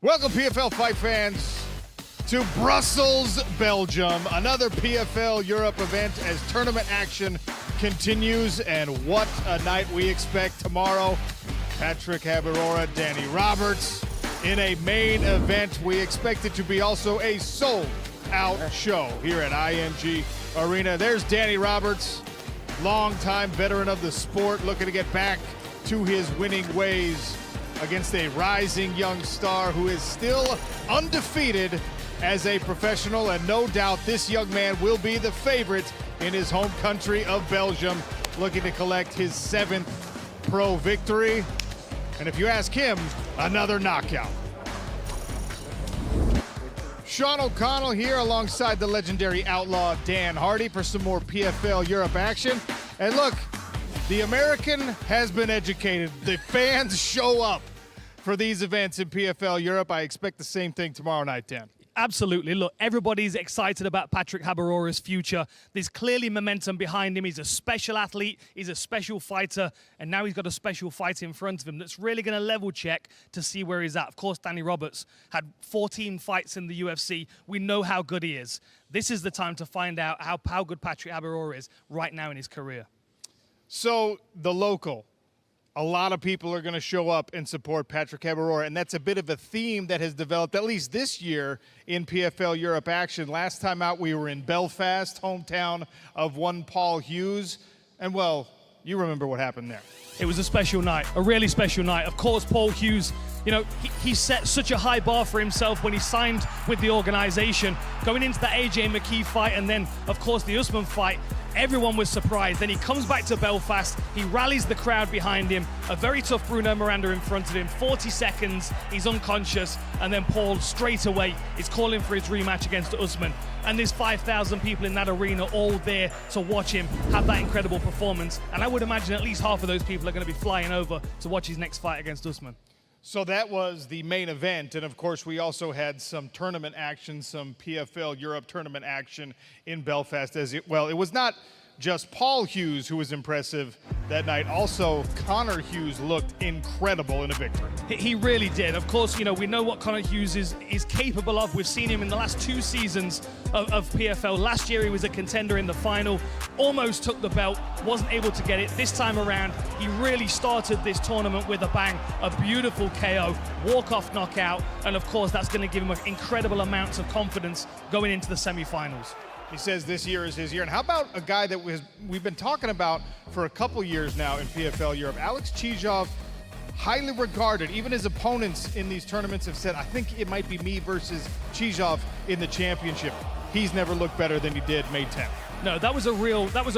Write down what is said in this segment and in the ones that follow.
Welcome, PFL fight fans, to Brussels, Belgium. Another PFL Europe event as tournament action continues. And what a night we expect tomorrow. Patrick Habirora, Danny Roberts in a main event. We expect it to be also a sold-out show here at ING Arena. There's Danny Roberts, longtime veteran of the sport, looking to get back to his winning ways against a rising young star who is still undefeated as a professional, and no doubt this young man will be the favorite in his home country of Belgium, looking to collect his 7th pro victory. And if you ask him, another knockout. Sean O'Connell here alongside the legendary outlaw Dan Hardy for some more PFL Europe action. And look, the American has been educated. The fans show up for these events in PFL Europe. I expect the same thing tomorrow night, Dan. Absolutely. Look, everybody's excited about Patrick Habirora's future. There's clearly momentum behind him. He's a special athlete. He's a special fighter. And now he's got a special fight in front of him that's really going to level check to see where he's at. Of course, Danny Roberts had 14 fights in the UFC. We know how good he is. This is the time to find out how good Patrick Habirora is right now in his career. So the local, a lot of people are going to show up and support Patrick Habirora, and that's a bit of a theme that has developed, at least this year, in PFL Europe action. Last time out, we were in Belfast, hometown of one Paul Hughes, and well, you remember what happened there. It was a special night, a really special night. Of course, Paul Hughes, you know, he set such a high bar for himself when he signed with the organization. Going into the AJ McKee fight and then, of course, the Usman fight, everyone was surprised. Then he comes back to Belfast, he rallies the crowd behind him, a very tough Bruno Miranda in front of him, 40 seconds, he's unconscious, and then Paul straight away is calling for his rematch against Usman. And there's 5,000 people in that arena all there to watch him have that incredible performance. And I would imagine at least half of those people are going to be flying over to watch his next fight against Usman. So that was the main event, and of course we also had some tournament action, some PFL Europe tournament action in Belfast as well. It was not just Paul Hughes who was impressive that night. Also, Connor Hughes looked incredible in a victory. He really did. Of course, you know, we know what Connor Hughes is capable of. We've seen him in the last 2 seasons of PFL. Last year, he was a contender in the final, almost took the belt, wasn't able to get it. This time around, he really started this tournament with a bang, a beautiful KO, walk-off knockout, and of course, that's going to give him incredible amounts of confidence going into the semifinals. He says this year is his year. And how about a guy that we've been talking about for a couple years now in PFL Europe, Alex Chijov, highly regarded. Even his opponents in these tournaments have said, I think it might be me versus Chijov in the championship. He's never looked better than he did May 10th. No, that was a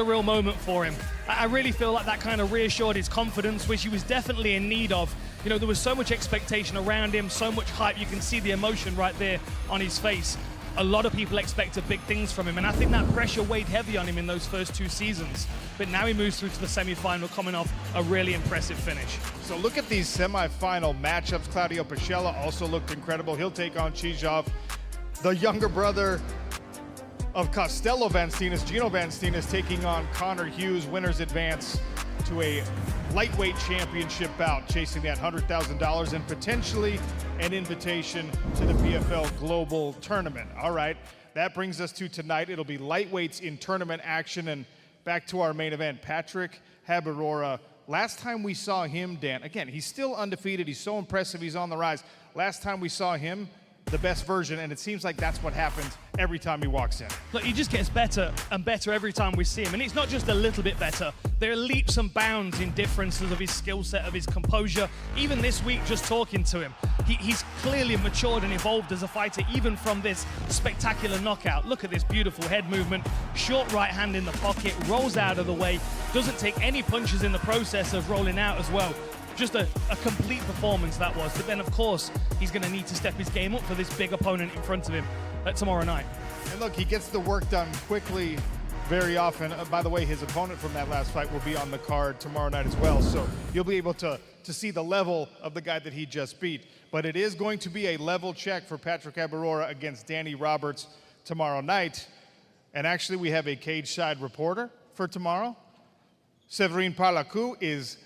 real moment for him. I really feel like that kind of reassured his confidence, which he was definitely in need of. You know, there was so much expectation around him, so much hype. You can see the emotion right there on his face. A lot of people expected big things from him, and I think that pressure weighed heavy on him in those first 2 seasons. But now he moves through to the semifinal, coming off a really impressive finish. So look at these semifinal matchups. Claudio Pichella also looked incredible. He'll take on Chijov. The younger brother of Costello Van Steenis, Gino Van Steenis, taking on Connor Hughes. Winners advance to a lightweight championship bout, chasing that $100,000 and potentially an invitation to the PFL Global Tournament. All right, that brings us to tonight. It'll be lightweights in tournament action, and back to our main event, Patrick Habirora. Last time we saw him, Dan, again, he's still undefeated. He's so impressive. He's on the rise. Last time we saw him, the best version, and it seems like that's what happens every time he walks in. Look, he just gets better and better every time we see him, and it's not just a little bit better. There are leaps and bounds in differences of his skill set, of his composure. Even this week, just talking to him, he's clearly matured and evolved as a fighter, even from this spectacular knockout. Look at this beautiful head movement, short right hand in the pocket, rolls out of the way, doesn't take any punches in the process of rolling out as well. Just a complete performance that was. But then, of course, he's going to need to step his game up for this big opponent in front of him tomorrow night. And look, he gets the work done quickly very often. By the way, his opponent from that last fight will be on the card tomorrow night as well. So you'll be able to see the level of the guy that he just beat. But it is going to be a level check for Patrick Habirora against Danny Roberts tomorrow night. And actually, we have a cage-side reporter for tomorrow. Severine Parlacou is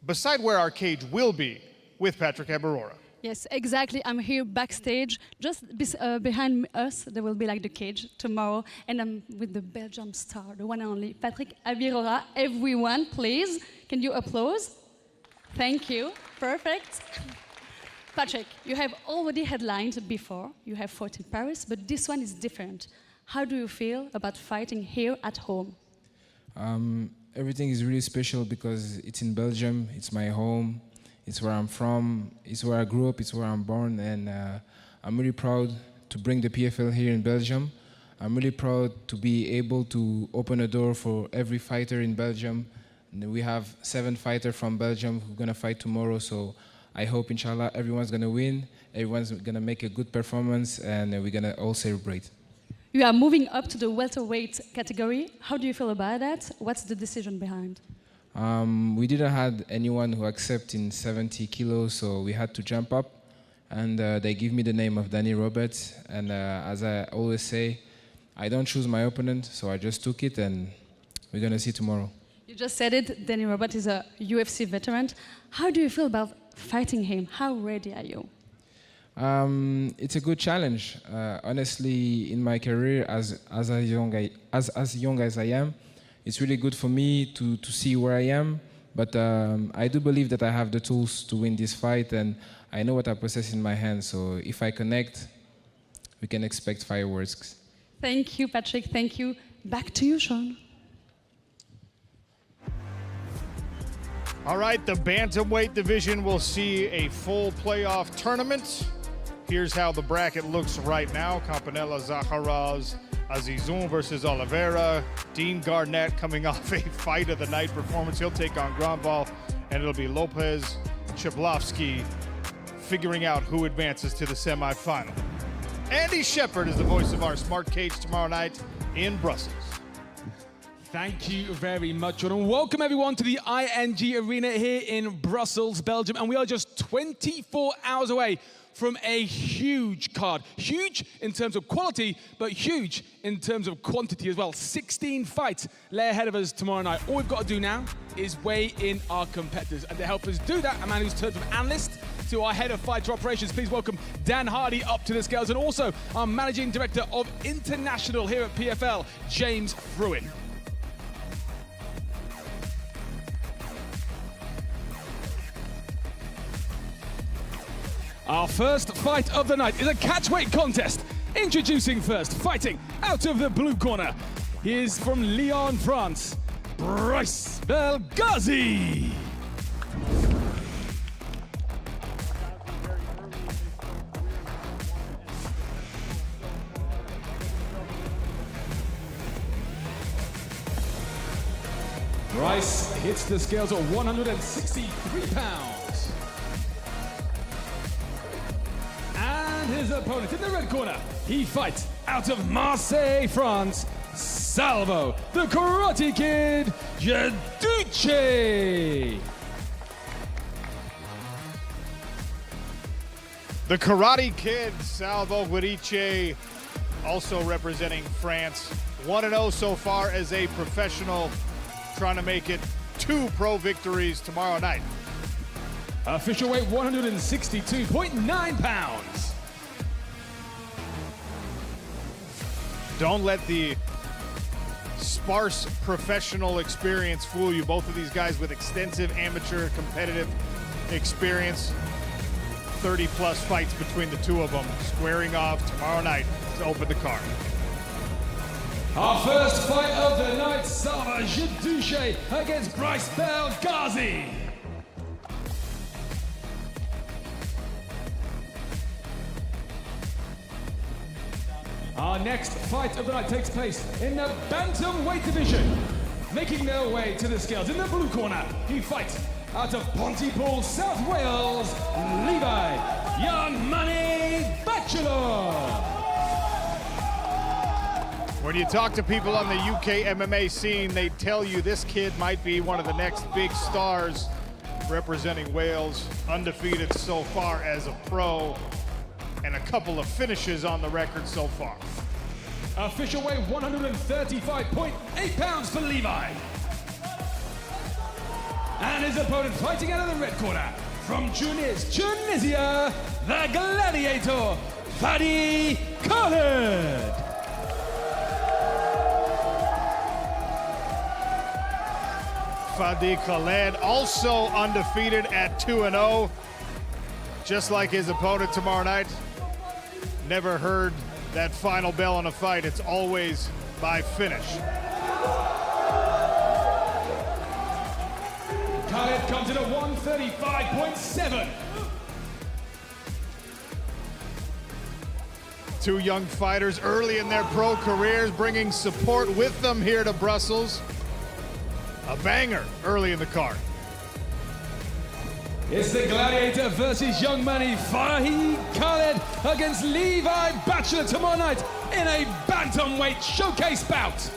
beside where our cage will be with Patrick Habirora. Yes, exactly. I'm here backstage. Just behind us, there will be like the cage tomorrow. And I'm with the Belgium star, the one and only Patrick Habirora. Everyone, please, can you applause? Thank you. Perfect. Patrick, you have already headlined before. You have fought in Paris, but this one is different. How do you feel about fighting here at home? Everything is really special because it's in Belgium, it's my home, it's where I'm from, it's where I grew up, it's where I'm born, and I'm really proud to bring the PFL here in Belgium. I'm really proud to be able to open a door for every fighter in Belgium. And we have 7 fighters from Belgium who are going to fight tomorrow, so I hope, inshallah, everyone's going to win, everyone's going to make a good performance, and we're going to all celebrate. You are moving up to the welterweight category. How do you feel about that? What's the decision behind? We didn't have anyone who accept in 70 kilos, so we had to jump up. And they give me the name of Danny Roberts. And as I always say, I don't choose my opponent, so I just took it, and we're going to see tomorrow. You just said it, Danny Roberts is a UFC veteran. How do you feel about fighting him? How ready are you? It's a good challenge. Honestly, in my career, as young as I am, it's really good for me to see where I am. But I do believe that I have the tools to win this fight, and I know what I possess in my hands. So if I connect, we can expect fireworks. Thank you, Patrick. Thank you. Back to you, Sean. All right, the bantamweight division will see a full playoff tournament. Here's how the bracket looks right now. Campanella, Zaharaz, Azizun versus Oliveira. Dean Garnett coming off a fight of the night performance. He'll take on Granval, and it'll be Lopez, Cheblovsky figuring out who advances to the semifinal. Andy Shepard is the voice of our SmartCage tomorrow night in Brussels. Thank you very much, Jordan. Welcome everyone to the ING Arena here in Brussels, Belgium. And we are just 24 hours away from a huge card. Huge in terms of quality, but huge in terms of quantity as well. 16 fights lay ahead of us tomorrow night. All we've got to do now is weigh in our competitors. And to help us do that, a man who's turned from analyst to our head of fighter operations. Please welcome Dan Hardy up to the scales, and also our managing director of international here at PFL, James Fruin. Our first fight of the night is a catchweight contest. Introducing first, fighting out of the blue corner. He is from Lyon, France, Bryce Belghazi. Bryce hits the scales at 163 pounds. And his opponent in the red corner, he fights out of Marseille, France, Salvo, the Karate Kid, Jaduce. The Karate Kid, Salvo Guariche, also representing France. 1-0 so far as a professional, trying to make it 2 pro victories tomorrow night. Official weight 162.9 pounds. Don't let the sparse professional experience fool you. Both of these guys with extensive amateur competitive experience. 30-plus fights between the two of them, squaring off tomorrow night to open the card. Our first fight of the night, Salva Jaduce against Bryce Belghazi. Our next fight of the night takes place in the bantamweight division. Making their way to the scales in the blue corner, he fights out of Pontypool, South Wales, Levi Young Money Bachelor. When you talk to people on the UK MMA scene, they tell you this kid might be one of the next big stars representing Wales. Undefeated so far as a pro, and a couple of finishes on the record so far. Official weight 135.8 pounds for Levi. And his opponent fighting out of the red corner, from Tunis, Tunisia, the gladiator, Fadi Khaled. Fadi Khaled also undefeated at 2-0, just like his opponent tomorrow night. Never heard that final bell in a fight. It's always by finish. Khaled comes in at 135.7. Two young fighters early in their pro careers, bringing support with them here to Brussels. A banger early in the card. It's the gladiator versus young money, Fadi Khaled against Levi Bachelor tomorrow night in a bantamweight showcase bout.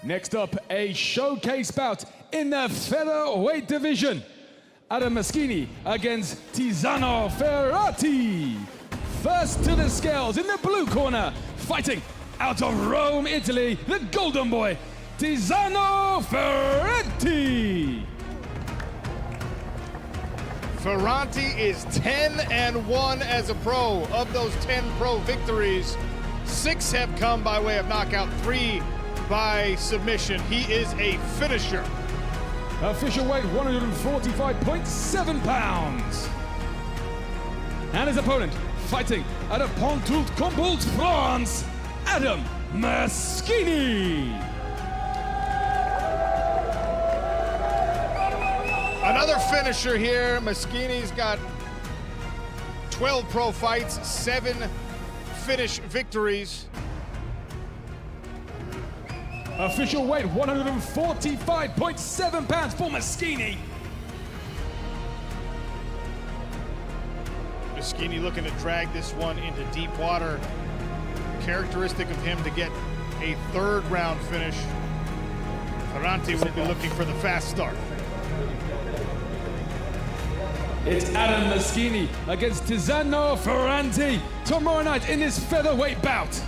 Next up, a showcase bout in the featherweight division. Adam Maschini against Tiziano Ferrati. First to the scales in the blue corner, fighting out of Rome, Italy, the golden boy, Tiziano Ferrati. Ferranti is 10-1 as a pro. Of those 10 pro victories, 6 have come by way of knockout, 3 by submission. He is a finisher. Official weight 145.7 pounds. And his opponent, fighting out of Pontoult-Comboult, France, Adam Maschini. Another finisher here. Maschini's got 12 pro fights, 7 finish victories. Official weight 145.7 pounds for Maschini. Maschini looking to drag this one into deep water. Characteristic of him to get a 3rd round finish. Ferranti will be looking for the fast start. It's Adam Maschini against Tiziano Ferrati tomorrow night in this featherweight bout.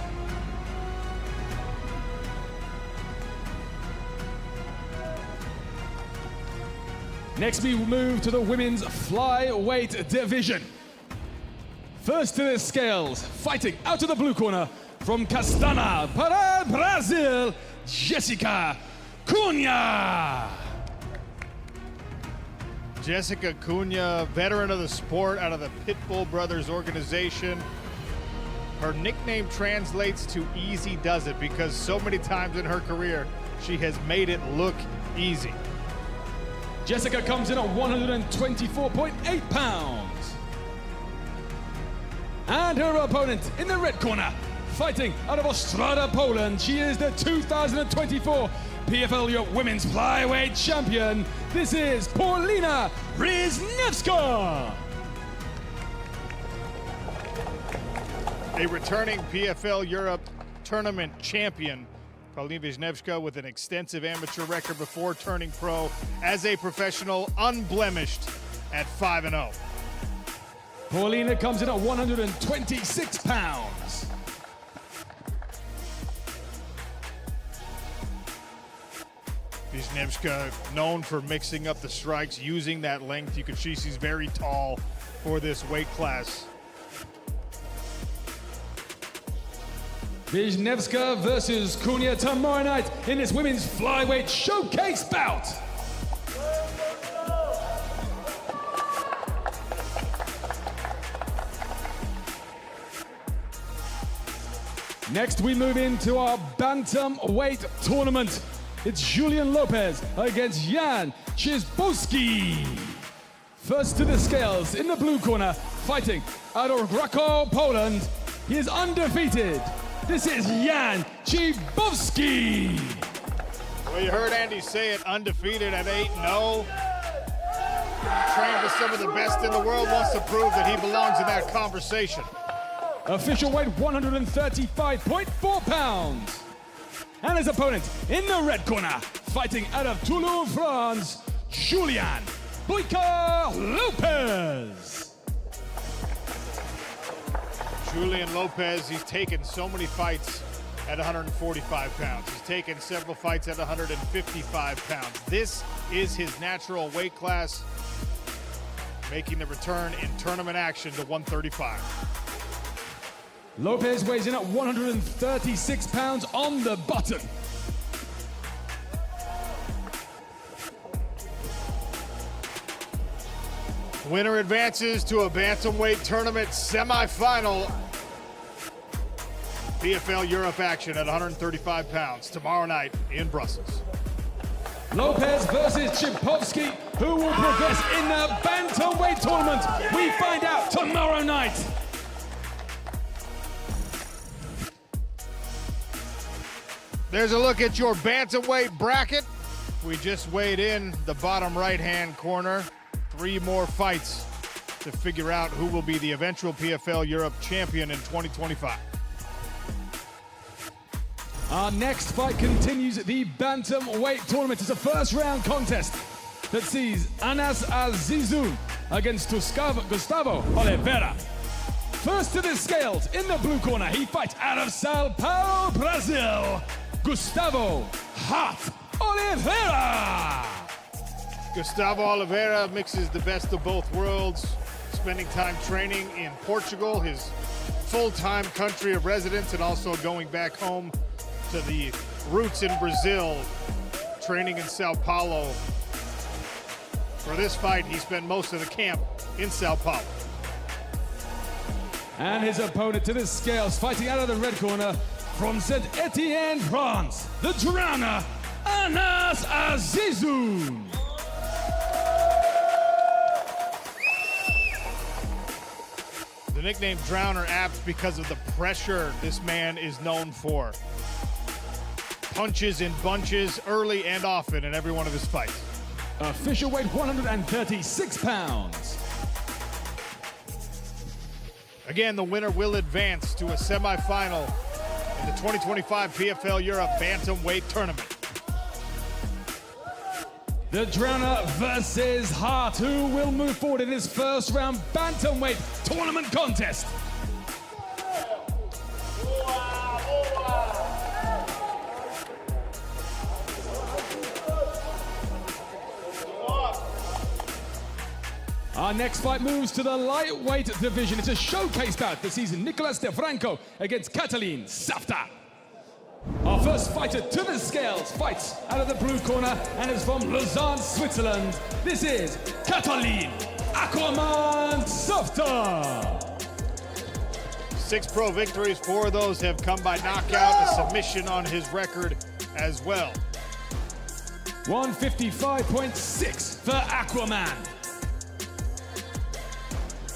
Next, we move to the women's flyweight division. First to the scales, fighting out of the blue corner from Castana, para Brazil, Jessica Cunha. Jessica Cunha, veteran of the sport out of the Pitbull Brothers organization. Her nickname translates to easy does it because so many times in her career, she has made it look easy. Jessica comes in at 124.8 pounds. And her opponent in the red corner, fighting out of Ostrava, Poland. She is the 2024 PFL Europe Women's Flyweight Champion. This is Paulina Wisniewska. A returning PFL Europe tournament champion, Paulina Wisniewska, with an extensive amateur record before turning pro as a professional, unblemished at 5-0. Paulina comes in at 126 pounds. Wisniewska known for mixing up the strikes, using that length. You can see she's very tall for this weight class. Wisniewska versus Cunha tomorrow night in this women's flyweight showcase bout. Next, we move into our bantamweight tournament. It's Julian Lopez against Jan Chizbowski. First to the scales in the blue corner, fighting out of Krakow, Poland. He is undefeated. This is Jan Chizbowski. Well, you heard Andy say it, undefeated at 8-0. Trained with some of the best in the world, wants to prove that he belongs in that conversation. Official weight 135.4 pounds. And his opponent in the red corner, fighting out of Toulouse, France, Julian Lopez. Julian Lopez, he's taken so many fights at 145 pounds. He's taken several fights at 155 pounds. This is his natural weight class, making the return in tournament action to 135. Lopez weighs in at 136 pounds on the button. Winner advances to a bantamweight tournament semifinal. PFL Europe action at 135 pounds tomorrow night in Brussels. Lopez versus Chipovsky. Who will progress in the bantamweight tournament? We find out tomorrow night. There's a look at your bantamweight bracket. We just weighed in the bottom right-hand corner. 3 more fights to figure out who will be the eventual PFL Europe champion in 2025. Our next fight continues the bantamweight tournament. It's a first-round contest that sees Anas Azizun against Gustavo Oliveira. First to the scales in the blue corner, he fights out of Sao Paulo, Brazil, Gustavo Hart Oliveira. Gustavo Oliveira mixes the best of both worlds, spending time training in Portugal, his full-time country of residence, and also going back home to the roots in Brazil, training in Sao Paulo. For this fight, he spent most of the camp in Sao Paulo. And his opponent to the scales, fighting out of the red corner from Saint Etienne, France, the Drowner, Anas Azizun. The nickname Drowner apt because of the pressure this man is known for. Punches in bunches early and often in every one of his fights. Official weight 136 pounds. Again, the winner will advance to a semifinal in the 2025 PFL Europe Bantamweight Tournament. The Drowner versus Hart, who will move forward in his first round bantamweight tournament contest. Our next fight moves to the lightweight division. It's a showcase bout that sees Nicolas DeFranco against Catalin Safta. Our first fighter to the scales fights out of the blue corner and is from Lausanne, Switzerland. This is Catalin Aquaman Safta. 6 pro victories, 4 of those have come by knockout, a submission on his record as well. 155.6 for Aquaman.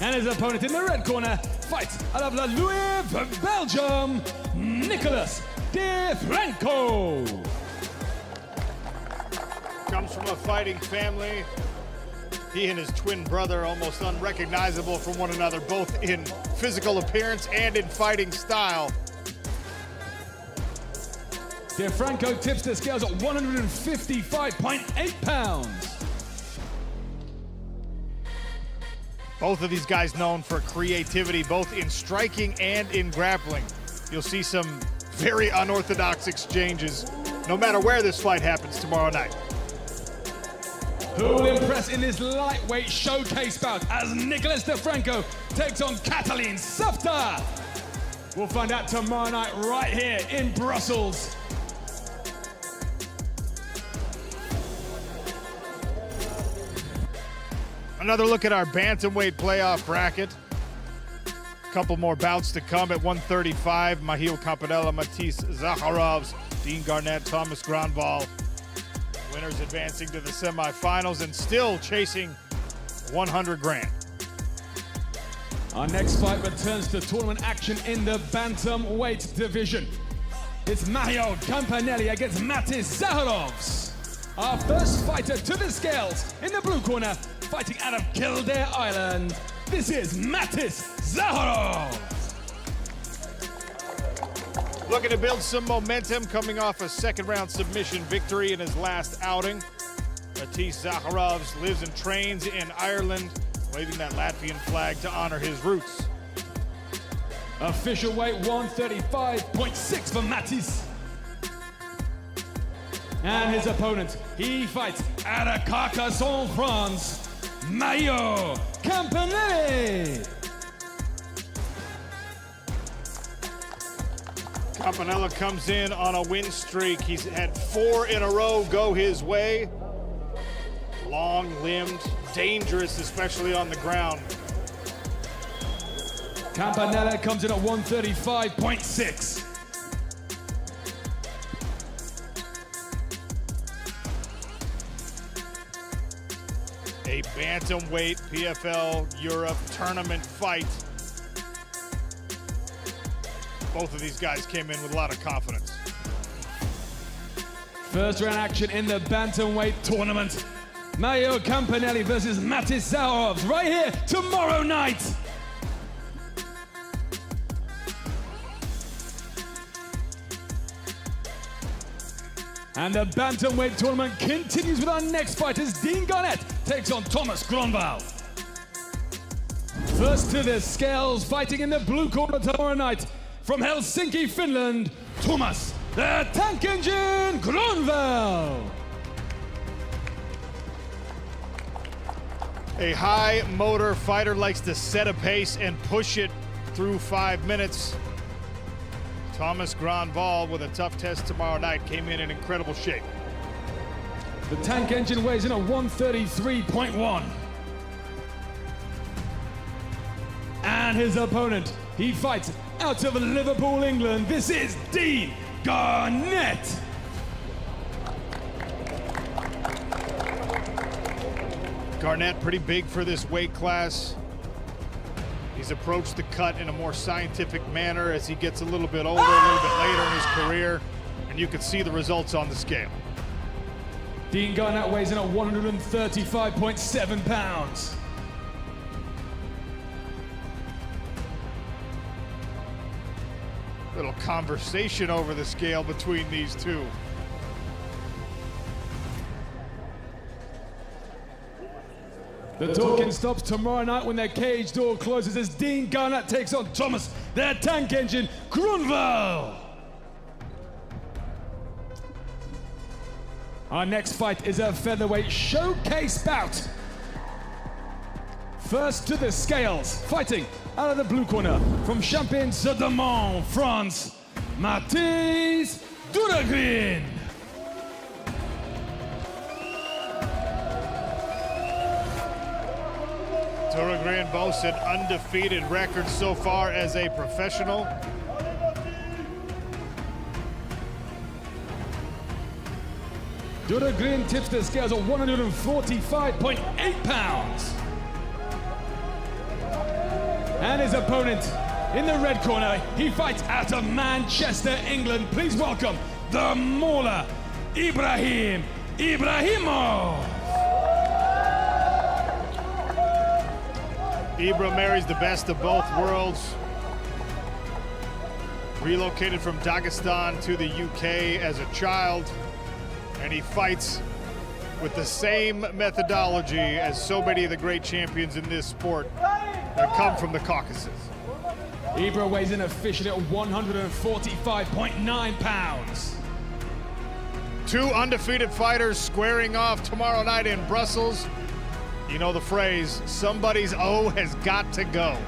And his opponent in the red corner fights out of La Louve, Belgium, Nicolas DeFranco. Comes from a fighting family. He and his twin brother almost unrecognizable from one another, both in physical appearance and in fighting style. DeFranco tips the scales at 155.8 pounds. Both of these guys known for creativity, both in striking and in grappling. You'll see some very unorthodox exchanges, no matter where this fight happens tomorrow night. Who will impress in this lightweight showcase bout as Nicolas DeFranco takes on Catalin Safta? We'll find out tomorrow night right here in Brussels. Another look at our bantamweight playoff bracket. A couple more bouts to come at 135. Mahil Campanella, Matisse Zakharovs, Dean Garnett, Thomas Granval. Winners advancing to the semifinals and still chasing 100 grand. Our next fight returns to tournament action in the bantamweight division. It's Mahil Campanelli against Matisse Zakharovs. Our first fighter to the scales in the blue corner, fighting out of Kildare, Ireland. This is Matisse Zakharovs. Looking to build some momentum coming off a second-round submission victory in his last outing. Matisse Zakharovs lives and trains in Ireland, waving that Latvian flag to honor his roots. Official weight 135.6 for Matisse. And his opponent, he fights out of Carcassonne, France, Mario Campanelli. Campanella comes in on a win streak. He's had 4 in a row go his way. Long-limbed, dangerous, especially on the ground. Campanella comes in at 135.6. A bantamweight PFL Europe tournament fight. Both of these guys came in with a lot of confidence. First round action in the bantamweight tournament. Mario Campanelli versus Matisse Zaharovs right here tomorrow night. And the bantamweight tournament continues with our next fight as Dean Garnett takes on Thomas Gronvall. First to the scales, fighting in the blue corner tomorrow night from Helsinki, Finland, Thomas the Tank Engine Gronvall. A high motor fighter likes to set a pace and push it through 5 minutes. Thomas Gronvall with a tough test tomorrow night came in incredible shape. The Tank Engine weighs in at 133.1. And his opponent, he fights out of Liverpool, England. This is Dean Garnett. Garnett pretty big for this weight class. He's approached the cut in a more scientific manner as he gets a little bit older, a little bit later in his career, and you can see the results on the scale. Dean Garnett weighs in at 135.7 pounds. Little conversation over the scale between these two. The talking stops tomorrow night when their cage door closes as Dean Garnett takes on Thomas, their Tank Engine, Gronvall. Our next fight is a featherweight showcase bout. First to the scales, fighting out of the blue corner from Champagne-Soudermont, France, Matisse Duragrin. Duragrin boasts an undefeated record so far as a professional. Duragrin tips the scales at 145.8 pounds. And his opponent in the red corner, he fights out of Manchester, England. Please welcome the Mauler, Ibrahim Ibrahimov. Ibra marries the best of both worlds. Relocated from Dagestan to the UK as a child, and he fights with the same methodology as so many of the great champions in this sport that come from the Caucasus. Ibra weighs in officially at 145.9 pounds. 2 undefeated fighters squaring off tomorrow night in Brussels. You know the phrase, somebody's O has got to go.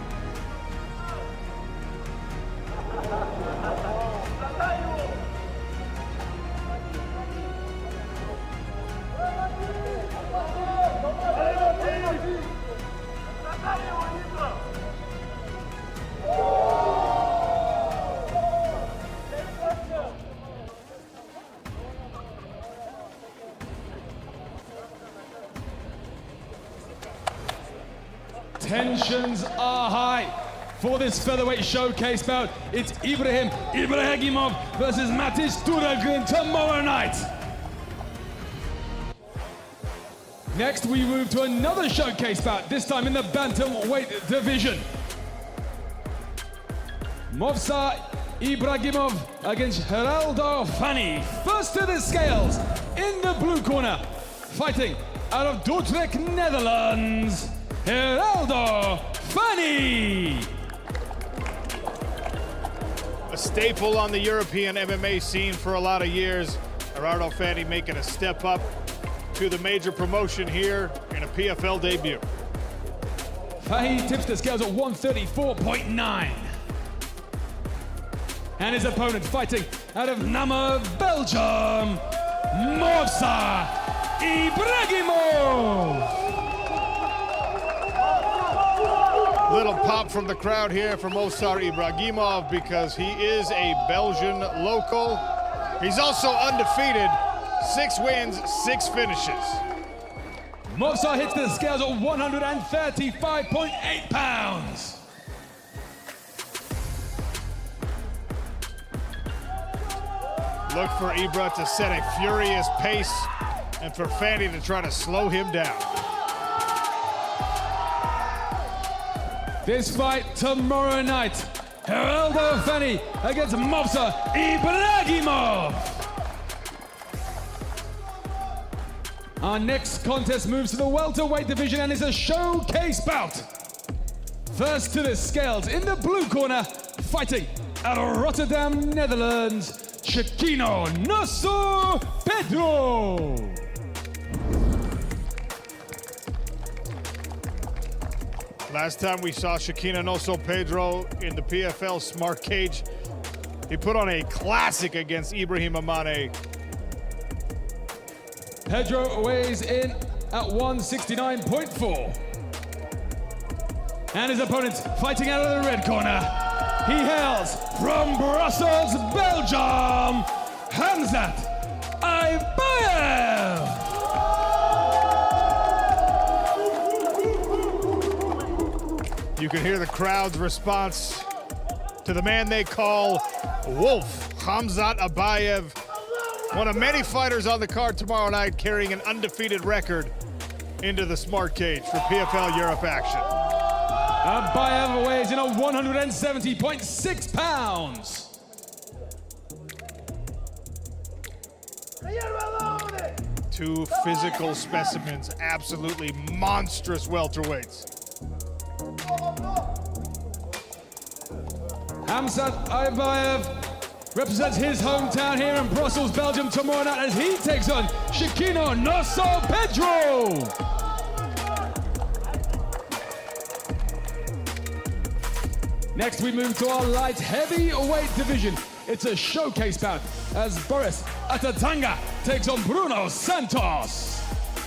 Tensions are high for this featherweight showcase bout. It's Ibrahim Ibrahimov versus Matisse Duragrin tomorrow night. Next, we move to another showcase bout, this time in the bantamweight division. Movsar Ibrahimov against Geraldo Fanny. First to the scales, in the blue corner, fighting out of Dordrecht, Netherlands, Geraldo Fanny. staple on the European MMA scene for a lot of years. Gerardo Fanny making a step up to the major promotion here in a PFL debut. Fahy tips the scales at 134.9. And his opponent fighting out of Namur, Belgium, Movsar Ibragimov. Little pop from the crowd here for Movsar Ibragimov because he is a Belgian local. He's also undefeated, 6 wins, 6 finishes. Movsar hits the scales at 135.8 pounds. Look for Ibra to set a furious pace and for Fanny to try to slow him down. This fight tomorrow night, Gerardo Fanny against Movsar Ibragimov. Our next contest moves to the welterweight division and is a showcase bout. First to the scales in the blue corner, fighting out of Rotterdam, Netherlands, Chiquino Nosso Pedro. Last time we saw Chiquino Nosso Pedro in the PFL SmartCage, he put on a classic against Ibrahim Amane. Pedro weighs in at 169.4. And his opponent fighting out of the red corner. He hails from Brussels, Belgium, Hamzat Aybayev. You can hear the crowd's response to the man they call Wolf, Hamzat Abayev, one of many fighters on the card tomorrow night carrying an undefeated record into the SmartCage for PFL Europe action. Abayev weighs in at 170.6 pounds. Two physical specimens, absolutely monstrous welterweights. Hamzat Aybayev represents his hometown here in Brussels, Belgium tomorrow night as he takes on Chiquino Nosso Pedro. Next we move to our light heavyweight division. It's a showcase bout as Boris Atatanga takes on Bruno Santos.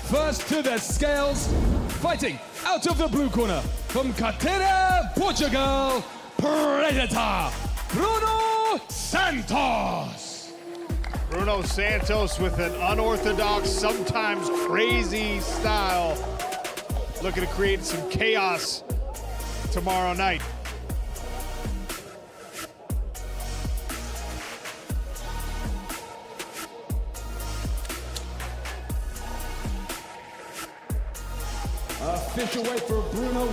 First to the scales, fighting out of the blue corner from Cadeira, Portugal, Predator, Bruno Santos. Bruno Santos with an unorthodox, sometimes crazy style, looking to create some chaos tomorrow night. Official weight for Bruno,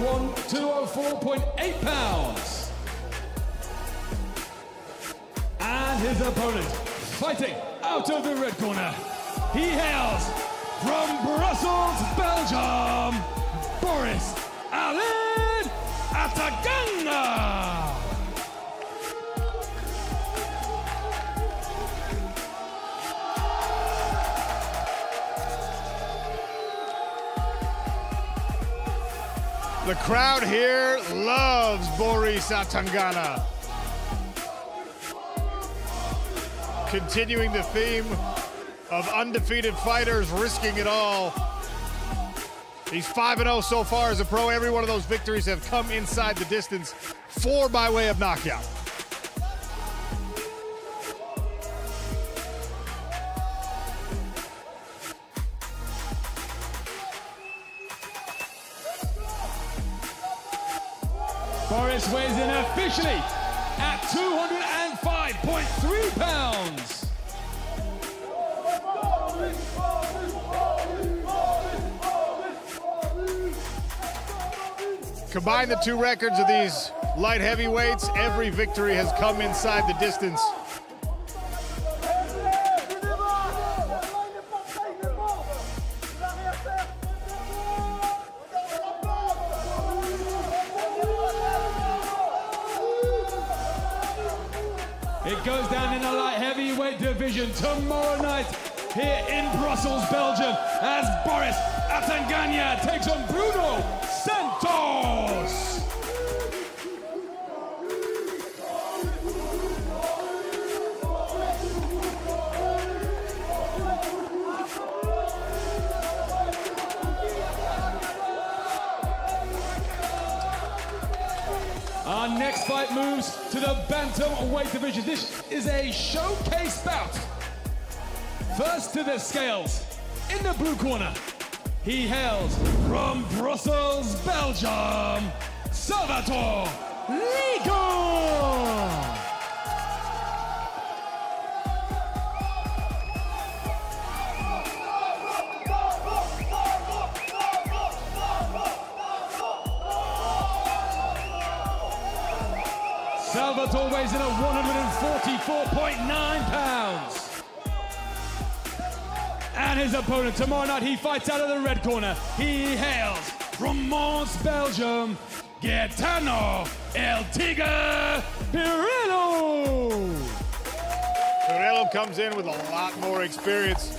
204.8 pounds. And his opponent, fighting out of the red corner. He hails from Brussels, Belgium, Boris Alain Ataganga. The crowd here loves Boris Atangana. Continuing the theme of undefeated fighters risking it all. He's 5-0 so far as a pro. Every one of those victories have come inside the distance, 4 by way of knockout. Boris weighs in officially at 205.3 pounds. Combine the two records of these light heavyweights, every victory has come inside the distance. down in the light heavyweight division tomorrow night here in Brussels, Belgium, as Boris Atanganya takes on Bruno Santos. Our next fight moves to the bantamweight division. This is a showcase bout. First to the scales, in the blue corner, he hails from Brussels, Belgium, Salvatore Liga. Salvatore weighs in at 144.9 pounds. And his opponent tomorrow night, he fights out of the red corner. He hails from Mons, Belgium, Gaetano El Tigre Pirello. Pirello comes in with a lot more experience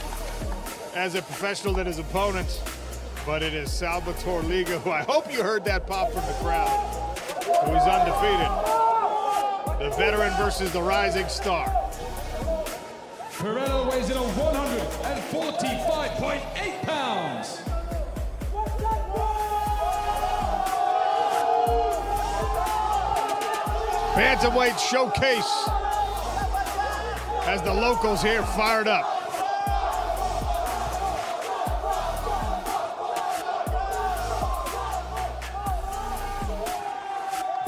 as a professional than his opponent, but it is Salvatore Liga, who I hope you heard that pop from the crowd, who is undefeated. The veteran versus the rising star. Pirello weighs in at 145.8 pounds. Bantamweight showcase as the locals here fired up.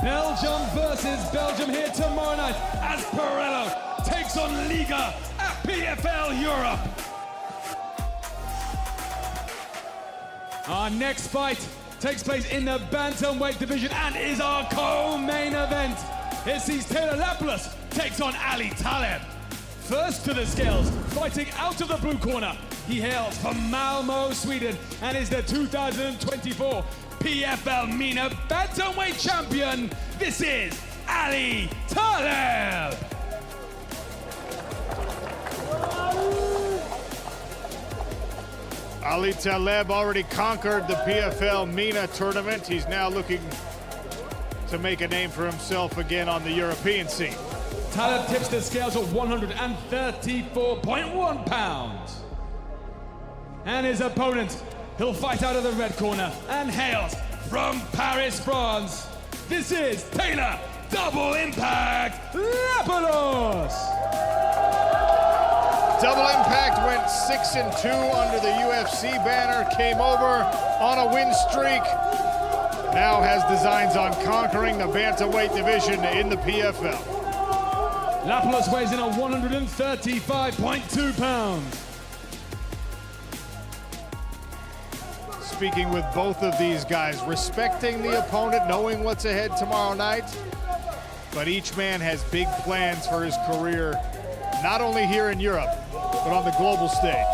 Belgium versus Belgium here tomorrow night as Pirello takes on Liga at PFL Europe. Our next fight takes place in the bantamweight division and is our co-main event. It sees Taylor Lapalus takes on Ali Taleb. First to the scales, fighting out of the blue corner, he hails from Malmö, Sweden, and is the 2024 PFL MENA bantamweight champion. This is Ali Taleb. Ali Taleb already conquered the PFL MENA tournament. He's now looking to make a name for himself again on the European scene. Taleb tips the scales at 134.1 pounds. And his opponent, he'll fight out of the red corner and hails from Paris, France. This is Taylor Double Impact Lapalus. Double Impact went 6-2 under the UFC banner, came over on a win streak. Now has designs on conquering the bantamweight division in the PFL. Lapalus weighs in at 135.2 pounds. Speaking with both of these guys, respecting the opponent, knowing what's ahead tomorrow night, but each man has big plans for his career, not only here in Europe, but on the global stage.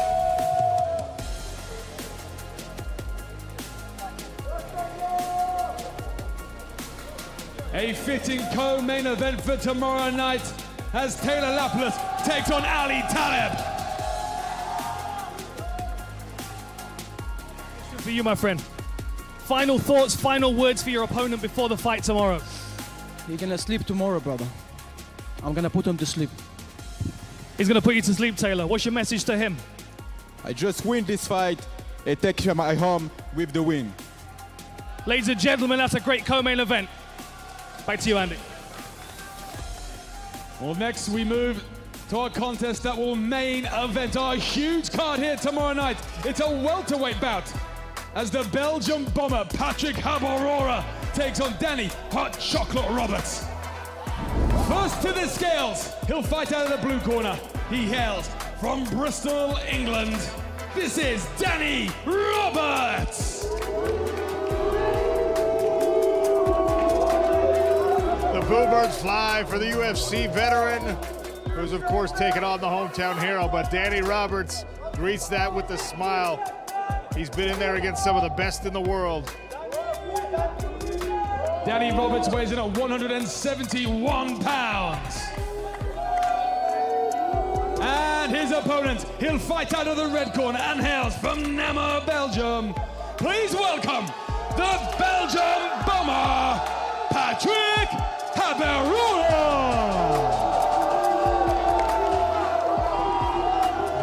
A fitting co-main event for tomorrow night as Taylor Lapalus takes on Ali Taleb. For you, my friend. Final thoughts, final words for your opponent before the fight tomorrow. You're gonna sleep tomorrow, brother. I'm gonna put him to sleep. He's going to put you to sleep, Taylor. What's your message to him? I just win this fight and take my home with the win. Ladies and gentlemen, that's a great co-main event. Back to you, Andy. Well, next we move to our contest that will main event our huge card here tomorrow night. It's a welterweight bout as the Belgian bomber Patrick Habirora takes on Danny Hot Chocolate Roberts. First to the scales, he'll fight out of the blue corner. He hails from Bristol, England. This is Danny Roberts. The Bluebirds fly for the UFC veteran, who's of course taken on the hometown hero, but Danny Roberts greets that with a smile. He's been in there against some of the best in the world. Danny Roberts weighs in at 171 pounds. And his opponent, he'll fight out of the red corner and hails from Namur, Belgium. Please welcome the Belgium bomber, Patrick Habirora.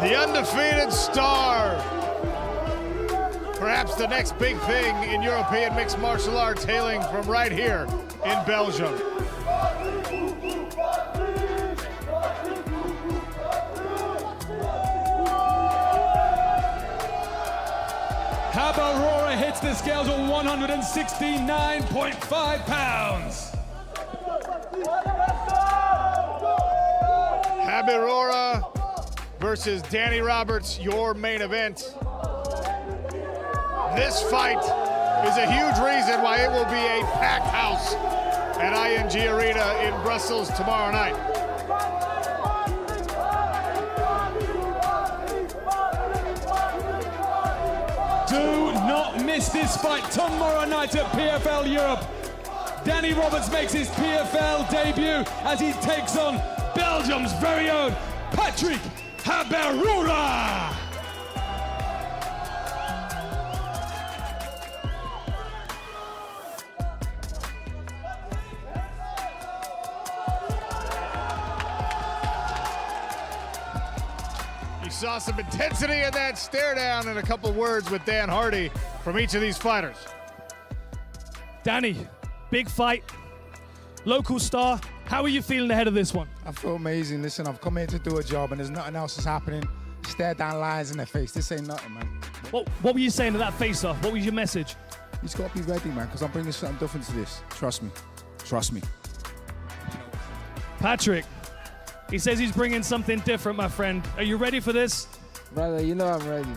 The undefeated star. Perhaps the next big thing in European mixed martial arts, hailing from right here in Belgium. Habirora hits the scales at 169.5 pounds. Habirora versus Danny Roberts, your main event. This fight is a huge reason why it will be a packed house at ING Arena in Brussels tomorrow night. Do not miss this fight tomorrow night at PFL Europe. Danny Roberts makes his PFL debut as he takes on Belgium's very own Patrick Habirora. You saw some intensity in that stare down and a couple words with Dan Hardy from each of these fighters. Danny, big fight, local star. How are you feeling ahead of this one? I feel amazing. Listen, I've come here to do a job and there's nothing else that's happening. Stare down lions in the face. This ain't nothing, man. What were you saying to that face-off? What was your message? You just got to be ready, man, because I'm bringing something different to this. Trust me. Trust me. Patrick, he says he's bringing something different, my friend. Are you ready for this? Brother, you know I'm ready.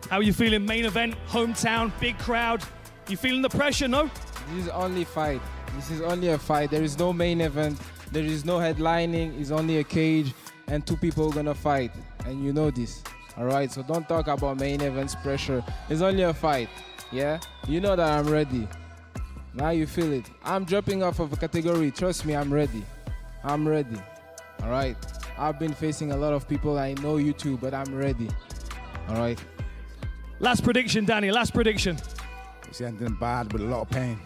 How are you feeling? Main event, hometown, big crowd. You feeling the pressure, no? This is only fight. This is only a fight. There is no main event. There is no headlining. It's only a cage and two people gonna fight. And you know this, all right? So don't talk about main events pressure. It's only a fight, yeah? You know that I'm ready. Now you feel it. I'm dropping off of a category. Trust me, I'm ready. I'm ready, all right? I've been facing a lot of people. I know you too, but I'm ready, all right? Last prediction, Danny, last prediction. It's ending bad with a lot of pain.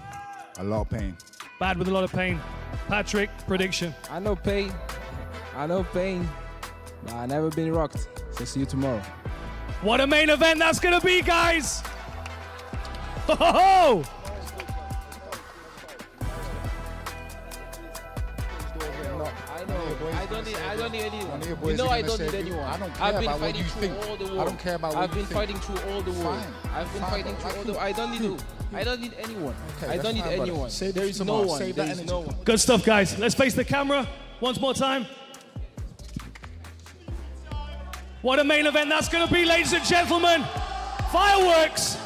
A lot of pain. Bad with a lot of pain. Patrick, prediction. I know pain. I know pain. But I never been rocked. So see you tomorrow. What a main event that's gonna be, guys! Ho ho ho! I don't need anyone. You know I don't need anyone. I've been fighting through all the war. I don't care about what I've been fighting through all the war. I've been fighting through all the war. I don't need anyone. I don't need anyone. Say there is no one. Save There that is energy. no one. Good stuff, guys. Let's face the camera once more time. What a main event that's gonna be, ladies and gentlemen. Fireworks!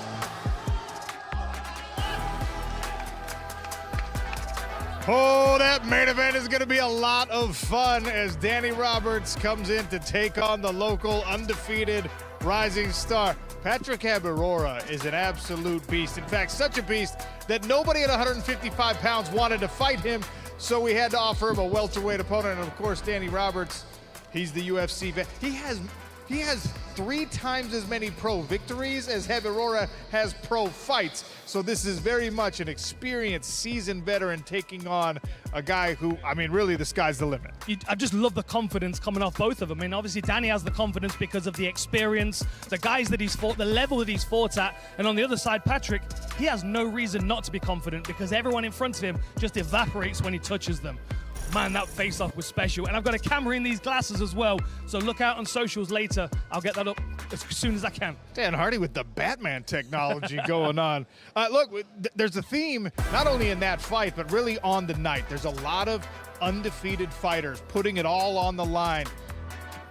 Oh, that main event is going to be a lot of fun as Danny Roberts comes in to take on the local undefeated rising star. Patrick Habirora is an absolute beast. In fact, such a beast that nobody at 155 pounds wanted to fight him, so we had to offer him a welterweight opponent. And of course, Danny Roberts, he's the UFC vet. He has 3 times as many pro victories as Habirora has pro fights. So this is very much an experienced, seasoned veteran taking on a guy who, I mean, really the sky's the limit. I just love the confidence coming off both of them. I mean, obviously Danny has the confidence because of the experience, the guys that he's fought, the level that he's fought at. And on the other side, Patrick, he has no reason not to be confident because everyone in front of him just evaporates when he touches them. Man, that face-off was special. And I've got a camera in these glasses as well, so look out on socials later. I'll get that up as soon as I can. Dan Hardy with the Batman technology going on. Look, there's a theme, not only in that fight, but really on the night. There's a lot of undefeated fighters putting it all on the line.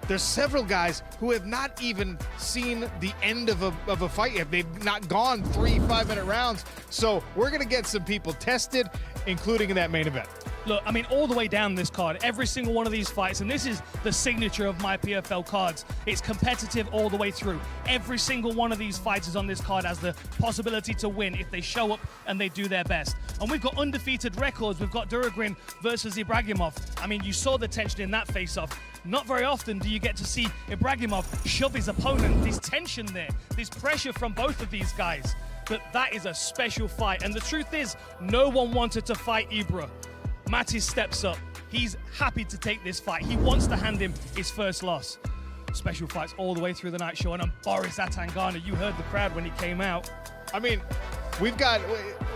There's several guys who have not even seen the end of a fight yet. They've not gone 3 5-minute rounds. So we're going to get some people tested, including in that main event. Look, I mean, all the way down this card, every single one of these fights, and this is the signature of my PFL cards, it's competitive all the way through. Every single one of these fighters on this card has the possibility to win if they show up and they do their best. And we've got undefeated records. We've got Duragrin versus Ibragimov. I mean, you saw the tension in that face-off. Not very often do you get to see Ibragimov shove his opponent. There's tension there. There's pressure from both of these guys. But that is a special fight. And the truth is, no one wanted to fight Ibra. Mattis steps up. He's happy to take this fight. He wants to hand him his first loss. Special fights all the way through the night, Sean. And Boris Atangana, you heard the crowd when he came out. I mean, we've got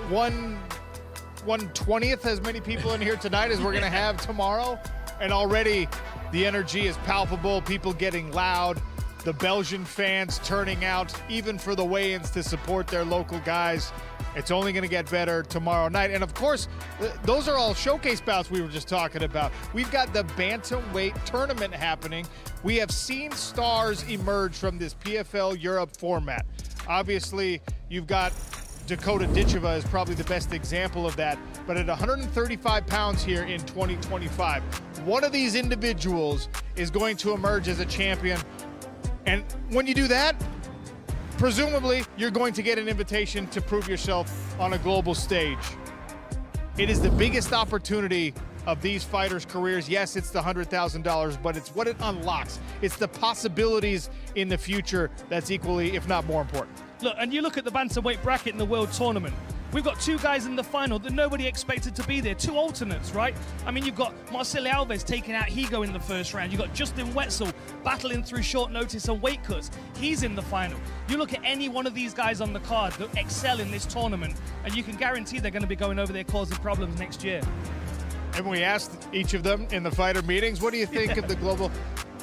1/20th as many people in here tonight as we're going to have tomorrow. And already the energy is palpable, people getting loud, the Belgian fans turning out, even for the weigh-ins to support their local guys. It's only going to get better tomorrow night. And of course, those are all showcase bouts we were just talking about. We've got the bantamweight tournament happening. We have seen stars emerge from this PFL Europe format. Obviously, you've got Dakota Ditcheva is probably the best example of that. But at 135 pounds here in 2025, one of these individuals is going to emerge as a champion. And when you do that, presumably, you're going to get an invitation to prove yourself on a global stage. It is the biggest opportunity of these fighters' careers. Yes, it's the $100,000, but it's what it unlocks. It's the possibilities in the future that's equally, if not more important. Look, and you look at the bantamweight bracket in the World Tournament. We've got two guys in the final that nobody expected to be there. Two alternates, right? I mean, you've got Marcelo Alves taking out Higo in the first round. You've got Justin Wetzel battling through short notice and weight cuts. He's in the final. You look at any one of these guys on the card that excel in this tournament, and you can guarantee they're going to be going over there causing problems next year. And we asked each of them in the fighter meetings, what do you think of the global...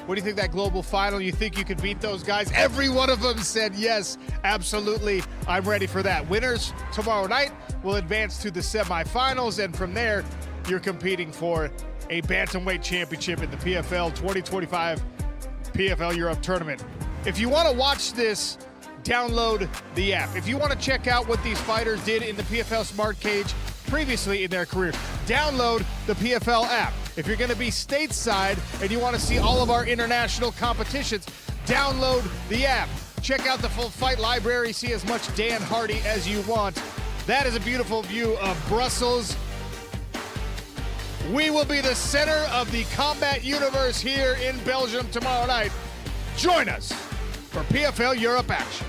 What do you think that global final? You think you could beat those guys? Every one of them said yes, absolutely. I'm ready for that. Winners tomorrow night will advance to the semifinals, and from there, you're competing for a bantamweight championship in the PFL 2025 PFL Europe tournament. If you want to watch this, download the app. If you want to check out what these fighters did in the PFL SmartCage previously in their careers, download the PFL app. If you're going to be stateside and you want to see all of our international competitions, download the app. Check out the full fight library, see as much Dan Hardy as you want. That is a beautiful view of Brussels. We will be the center of the combat universe here in Belgium tomorrow night. Join us for PFL Europe action.